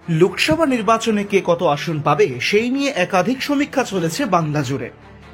লোকসভা নির্বাচনে কে কত আসন পাবে সেই নিয়ে একাধিক সমীক্ষা চলেছে বাংলা জুড়ে।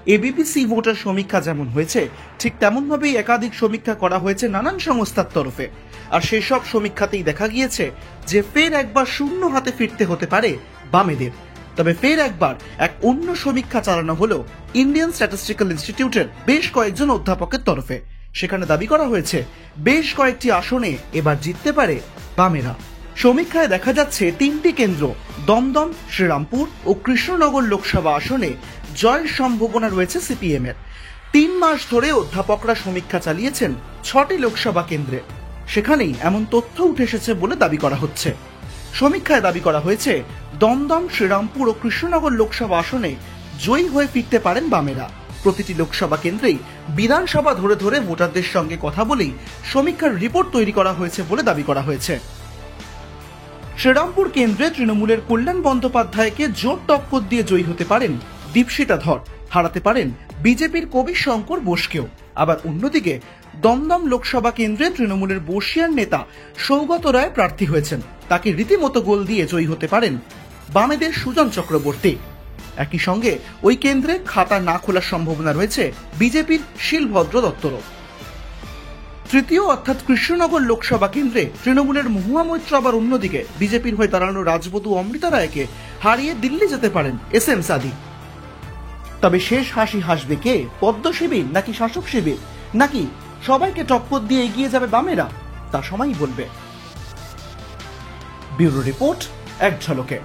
এবিপি ভোটার সমীক্ষা যেমন হয়েছে, ঠিক তেমনভাবেই একাধিক সমীক্ষা করা হয়েছে নানান সংস্থার তরফে। আর সেসব সমীক্ষাতেই দেখা গিয়েছে যে ফের একবার শূন্য হাতে ফিরতে হতে পারে বামেদের। তবে ফের একবার এক অন্য সমীক্ষা চালানো হলো ইন্ডিয়ান স্ট্যাটিস্টিক্যাল ইনস্টিটিউটের বেশ কয়েকজন অধ্যাপকের তরফে। সেখানে দাবি করা হয়েছে বেশ কয়েকটি আসনে এবার জিততে পারে বামেরা। সমীক্ষায় দেখা যাচ্ছে তিনটি কেন্দ্র দমদম, শ্রীরামপুর ও কৃষ্ণনগর লোকসভা আসনে জয়ের সম্ভাবনা রয়েছে সিপিএম এর। ৩ মাস ধরে অধ্যাপকরা সমীক্ষা চালিয়েছেন ৬টি লোকসভা কেন্দ্রে। সেখানেই এমন তথ্য উঠে এসেছে বলে দাবি করা হচ্ছে। সমীক্ষায় দাবি করা হয়েছে দমদম, শ্রীরামপুর ও কৃষ্ণনগর লোকসভা আসনে জয়ী হয়ে ফিরতে পারেন বামেরা। প্রতিটি লোকসভা কেন্দ্রেই বিধানসভা ধরে ধরে ভোটারদের সঙ্গে কথা বলেই সমীক্ষার রিপোর্ট তৈরি করা হয়েছে বলে দাবি করা হয়েছে। শ্রীরামপুর কেন্দ্রে তৃণমূলের কল্যাণ বন্দ্যোপাধ্যায়কে জোর টক্কর দিয়ে জয়ী হতে পারেন দীপশিতা ধর, হারাতে পারেন বিজেপির কবি শঙ্কর বোসকেও। আবার অন্যদিকে দমদম লোকসভা কেন্দ্রে তৃণমূলের বর্ষিয়ান নেতা সৌগত রায় প্রার্থী হয়েছেন, তাকে রীতিমতো গোল দিয়ে জয়ী হতে পারেন বামেদের সুজন চক্রবর্তী। একই সঙ্গে ওই কেন্দ্রে খাতা না খোলার সম্ভাবনা রয়েছে বিজেপির শিলভদ্র দত্তরও। তৃতীয় অর্থাৎ কৃষ্ণনগর লোকসভা কেন্দ্রে তৃণমূলের মহুয়া মৈত্র আবার অন্যদিকে বিজেপির হয়ে দাঁড়ানো রাজবধূ অমৃতা রায়কে হারিয়ে দিল্লি যেতে পারেন এস.এম. সাদি। তবে শেষ হাসি হাসবে কে? পদ্ম শিবির নাকি শাসক শিবির, নাকি সবাইকে টক্কর দিয়ে এগিয়ে যাবে বামেরা? তা সময়ই বলবে। ব্যুরো রিপোর্ট, এক ঝলকে।